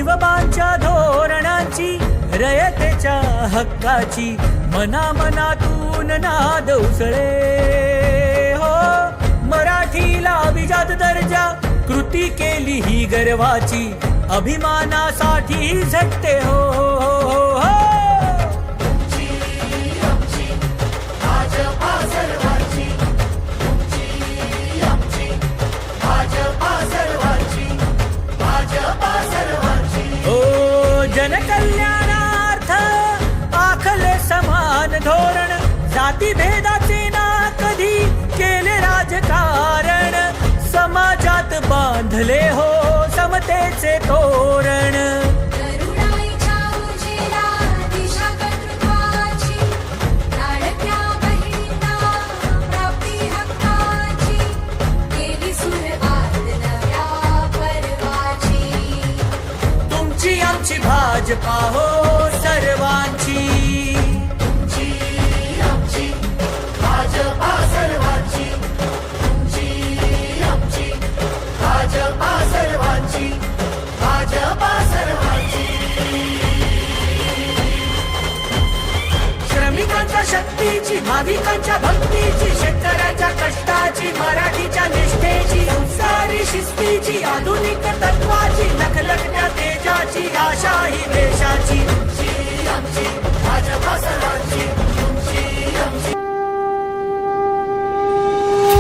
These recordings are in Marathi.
शिवबांच्या धोरणांची रयतेच्या हक्काची मनामनातून नाद उसळे हो. मराठीला अभिजात दर्जा कृती केली ही गर्वाची अभिमानासाठी झटते हो, हो, हो, हो. जनकल्याणार्थ आखले समान धोरण जाती भेदाचे ना कधी केले राजकारण समाजात बांधले हो समतेचे तोरण. आमची भाजपा हो सर्वांची. तुमची आमची भाजपा सर्वांची. तुमची आमची भाजपा सर्वांची. भाजपा सर्वांची. श्रमिकांच्या शक्तीची भाविकांच्या भक्तीची शेतकऱ्याच्या कष्टाची मराठीच्या निष्ठेची संस्कारी शिस्तीची आधुनिक तत्वाची लखलखत्या तेजाची आशा ही देशाची. तुमची आमची भाजपा सर्वांची. तुमची आमची.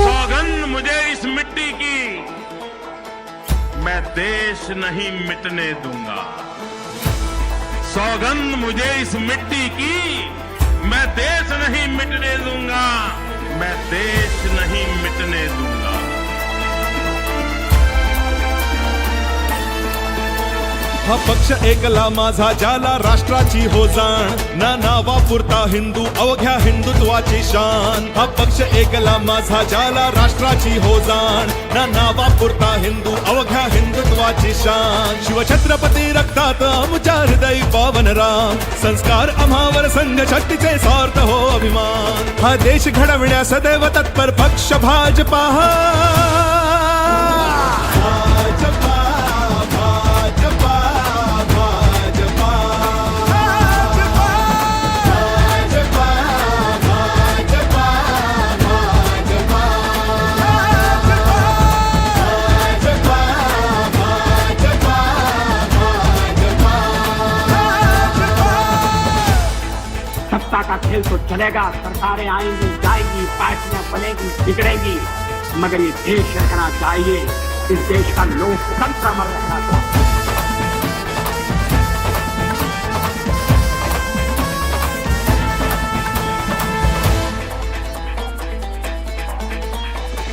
सौगंध मुझे इस मिट्टी की, मैं देश नहीं मिटने दूंगा. सौगंध मुझे इस मिट्टी की, मैं देश नहीं मिटने दूंगा. मैं देश नहीं मिटने दूंगा. हा पक्ष एकला माझा ज्याला राष्ट्राची हो जाण ना नावापुरता हिंदू अवघ्या हिंदुत्वाची शान. हा पक्ष एकला माझा ज्याला राष्ट्राची हो जाण ना नावापुरता हिंदू अवघ्या हिंदुत्वाची शान. शिवछत्रपती रक्तात आमच्या हृदयी पावन राम संस्कार आम्हावर संघ शक्तीचे सार्थ हो अभिमान. हा देश घडविण्यास सदैव तत्पर पक्ष भाजपा. सत्ता का खेल तो चलेगा, सरकारें आएंगी जाएंगी, पार्टियां बनेगी बिगड़ेंगी, मगर ये देश रखना चाहिए. इस देश का लोकतंत्र अमर रहना चाहिए.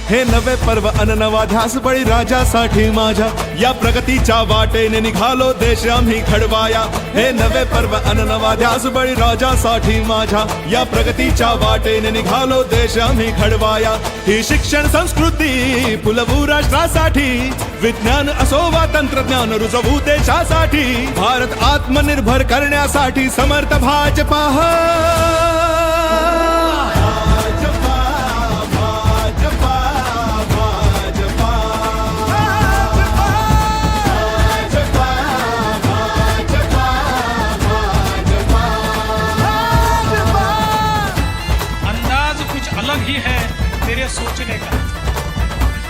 हे नवे पर्व अन नवा ध्यास बळी राजासाठी माझ्या या प्रगतीच्या वाटेने निघालो देश आम्ही घडवाया. हे नवे पर्व अन नवा ध्यास बळी राजासाठी माझ्या या प्रगतीच्या वाटेने निघालो देश आम्ही घडवाया. ही शिक्षण संस्कृती फुलवू राष्ट्रासाठी, विज्ञान असो वा तंत्रज्ञान रुजवू देशासाठी, भारत आत्मनिर्भर करण्यासाठी समर्थ भाजपा. ही है मेरे सोचने का,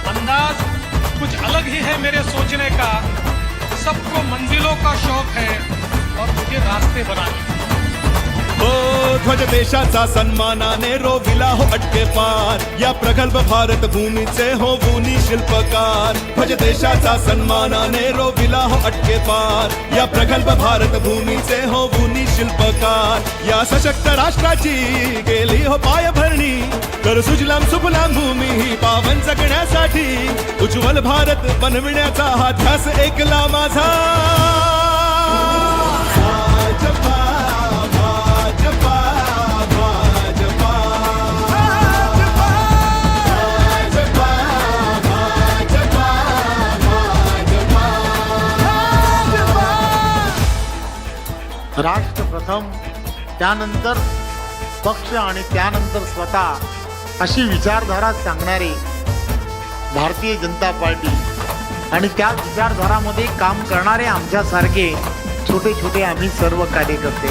अंदाज कुछ अलग ही है मेरे सोचने का. सबको मंजिलों का शौक है और मुझे रास्ते बनाने. हो ध्वज देशाचा सन्मानाने रोविला हो अटके पार या प्रगल्भ भारत भूमीचे हो भूनी शिल्पकार. ध्वज देशाचा सन्मानाने रोविला हो अटके पार या प्रगल्भ भारत भूमीचे हो भूनी शिल्पकार. या सशक्त राष्ट्राची गेली हो पायभरणी, कर सुजलाम सुफलाम भूमी ही पावन जगण्यासाठी. उज्ज्वल भारत बनविण्याचा हा ध्यास एकला माझा. राष्ट्र प्रथम, त्यानंतर पक्ष आणि त्यानंतर स्वतः अशी विचारधारा सांगणारे भारतीय जनता पार्टी आणि त्या विचारधारामध्ये काम करणारे आमच्यासारखे छोटे छोटे आम्ही सर्व कार्यकर्ते.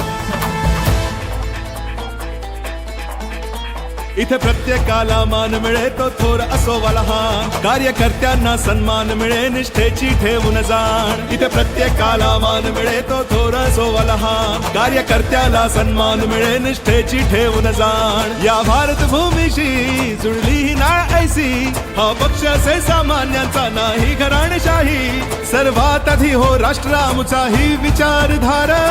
इथे प्रत्येकाला मान मिळे तो थोर असो वा लहान, कार्यकर्त्यांना सन्मान मिळे निष्ठेची ठेवून जाण. इथे प्रत्येकाला मान मिळे तो थोर असो वा लहान, कार्यकर्त्याला सन्मान मिळे निष्ठेची ठेवून जाण. या भारत भूमीशी जुळली ही नाळ ऐसी, हा पक्ष असे सामान्यांचा नाही घराणेशाही. सर्वात आधी हो राष्ट्र आमचा ही विचारधारा.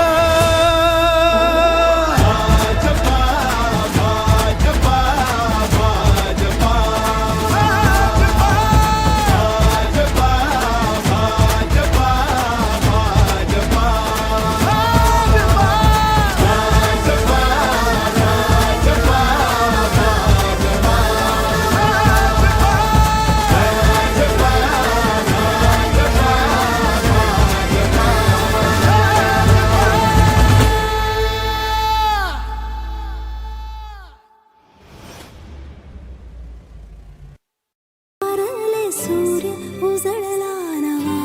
सूर्य उजळला नवा,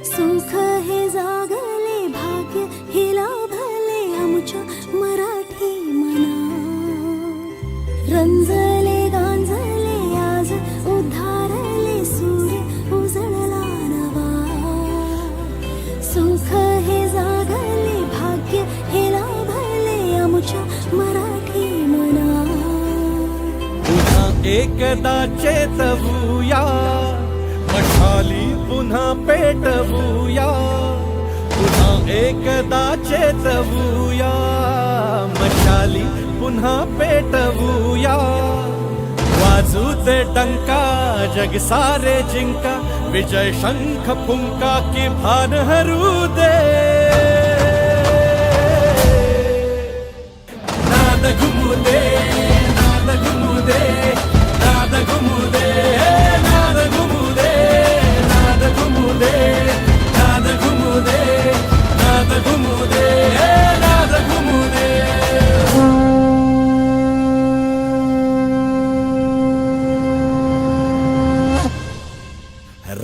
सुख हे जागले भाग्य हे लाभले आमच्या मराठी मना. रंजले गांजले आज उद्धारले सूर्य उजळला नवा, सुख हे जागले भाग्य हे लाभले आमच्या मराठी मना. पुन्हा एकदा चेतवूया, मशाली पुन्हा पेटवूया. पुन्हा एकदा चेतवूया, मशाली पुन्हा पेटवूया. वाजू दे डंका जग सारे जिंका, विजय शंख फुंका की भान हरू दे. नाद घुमू दे, नाद घुमू दे, नाद घुमू दे, नाद घुमू दे, नाद घुमू दे, नाद घुमू दे, नाद घुमू दे, नाद घुमू दे.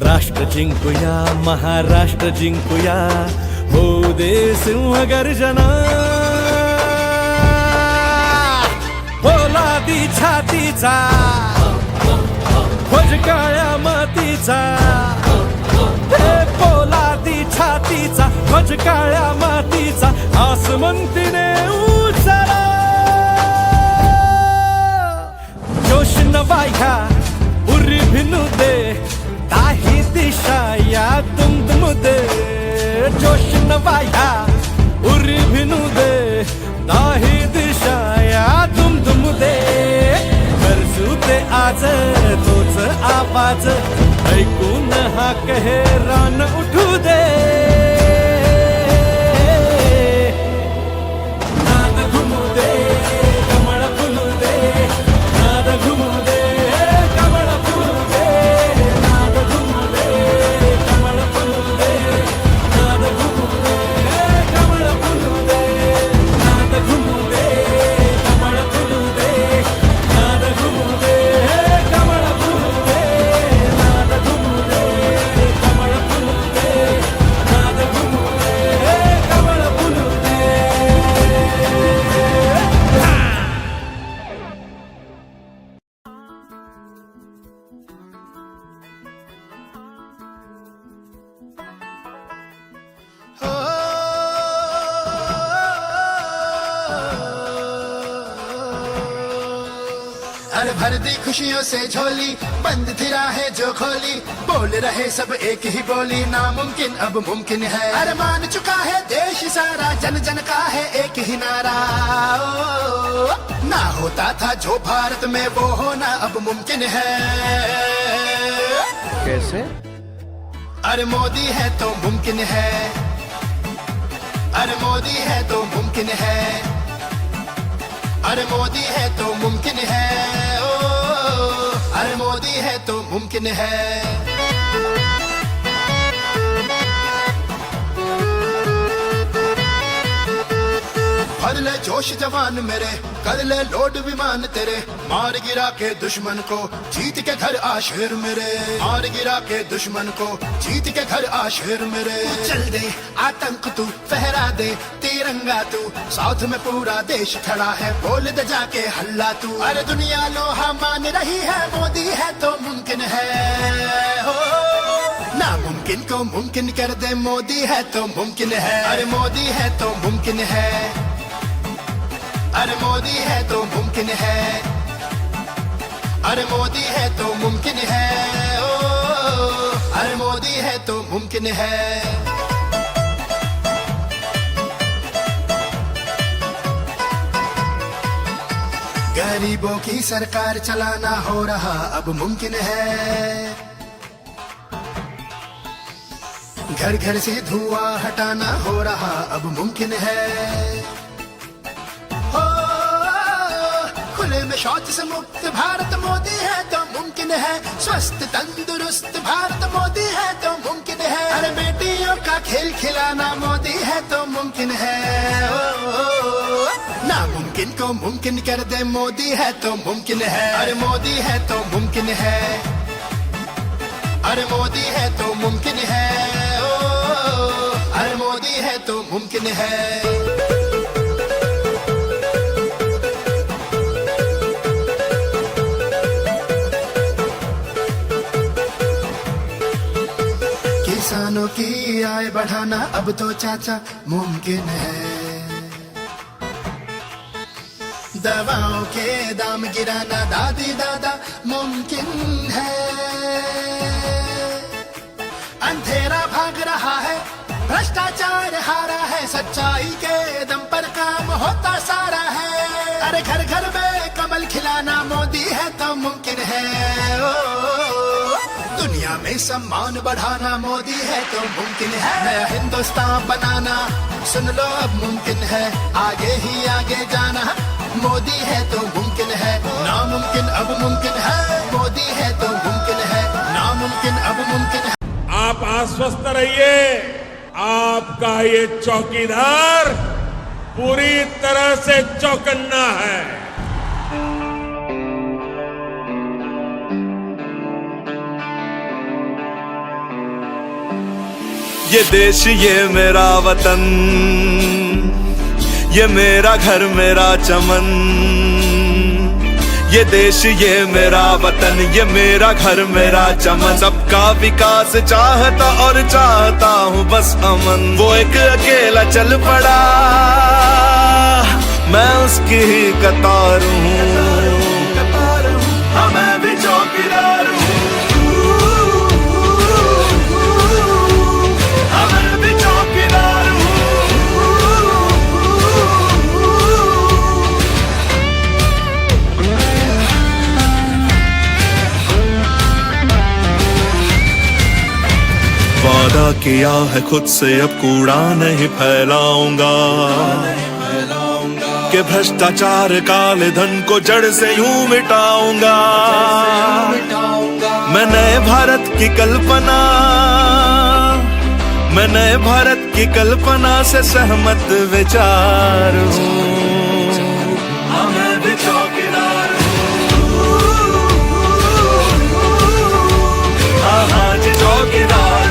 राष्ट्र जिंकूया, महाराष्ट्र जिंकूया, हो दे सिंह गर्जना. पोलादी छातीचा, ध्वज काळ्या मातीचा. हे पोलादी छातीचा, ध्वज काळ्या मातीचा, आसमंतीने उचला. जोश नवाया उरी भिनू दे, काही दिशा या दुमदुम दे. जोश नवाया उरी भिनू दे, काही दिशा या दुमदुम दे. गरजू दे आज तोच आवाज, ऐकून हा कहे रान उठू दे. नाद घुमू दे, कमळ फुलू दे, नाद घुमू दे, कमळ फुलू दे, नाद घुमू दे, कमळ फुलू दे, नाद घुमू दे, कमळ फुलू दे, नाद घुमू दे, कमळ फुलू दे, नाद घुमू दे, कमळ फुलू दे, नाद घुमू दे, कमळ फुलू दे, नाद घुमू दे, कमळ फुलू दे. अरे भर दी खुशियों से झोली, बंद थी राहें जो खोली, बोल रहे सब एक ही बोली, नामुमकिन अब मुमकिन है. अरे मान चुका है देश सारा, जन जन का है एक ही नारा. ओ, ना होता था जो भारत में वो होना अब मुमकिन है. कैसे? अरे मोदी है तो मुमकिन है, अरे मोदी है तो मुमकिन है, अरे मोदी है तो मुमकिन है. ओ, अरे मोदी है तो मुमकिन है. भर ले जोश होश जवान मेरे, कर ले लोड विमान तेरे, मार गिरा के दुश्मन को जीत के घर आ शेर मेरे, मार गिरा के दुश्मन को जीत के घर आ शेर मेरे। चल दे आतंक तू, फहरा दे तिरंगा तू, साउथ में पूरा देश खड़ा है, बोल दे जाके हल्ला तू। अरे दुनिया लोहा मान रही है, मोदी है तो मुमकिन है हो, नामुमकिन को मुमकिन कर दे, मोदी है तो मुमकिन है। अरे मोदी है तो मुमकिन है, अरे मोदी है तो मुमकिन है, अरे मोदी है तो मुमकिन है, ओ अरे मोदी है तो मुमकिन है। गरीबों की सरकार चलाना हो रहा अब मुमकिन है, घर घर से धुआं हटाना हो रहा अब मुमकिन है, हो खुले में शौच से मुक्त भारत मोदी है तो मुमकिन है, स्वस्थ तंदुरुस्त भारत मोदी है तो मुमकिन है। अरे बेटियों का खेल खिलाना मोदी है तो मुमकिन है, नामुमकिन को मुमकिन कर दे, मोदी है तो मुमकिन है। अरे मोदी है तो मुमकिन है, अरे मोदी है तो मुमकिन है, ओ अरे मोदी है तो मुमकिन है। किसानों की आय बढ़ाना अब तो चाचा मुमकिन है, दवाओं के दाम गिराना दादी दादा मुमकिन है, अंधेरा भाग रहा है, भ्रष्टाचार हारा है, सच्चाई के दम पर काम होता सारा है। अरे घर घर में कमल खिलाना मोदी है तो मुमकिन है, ओ दुनिया में सम्मान बढ़ाना मोदी है तो मुमकिन है, नया हिंदुस्तान बनाना सुन लो अब मुमकिन है, आगे ही आगे जाना मोदी है तो मुमकिन है, नामुमकिन अब मुमकिन है, मोदी है तो मुमकिन है, नामुमकिन अब मुमकिन है। आप आश्वस्त रहिए, आपका ये चौकीदार पूरी तरह से चौकन्ना है। ये देश ये मेरा वतन, ये मेरा घर मेरा चमन, ये देश ये मेरा वतन, ये मेरा घर मेरा चमन, सबका विकास चाहता और चाहता हूँ बस अमन। वो एक अकेला चल पड़ा, मैं उसकी ही कतार हूँ, हाँ मैं भी चौकीदार हूँ, हाँ मैं भी चौकीदार हूँ। वादा किया है खुद से अब कूड़ा नहीं फैलाऊंगा, कि भ्रष्टाचार काले धन को जड़ से यूं मिटाऊंगा। मैं नए भारत की कल्पना, मैं नए भारत की कल्पना से सहमत विचार हूँ, हाँ मैं भी चौकीदार हूँ, हाँ हाँ जी चौकीदार।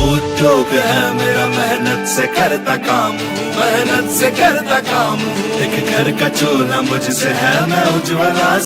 उद्योग है मेरा, मेहनत से करता काम हूँ, मेहनत से करता काम हूँ, एक घर का चूल्हा मुझसे है, मैं उज्ज्वला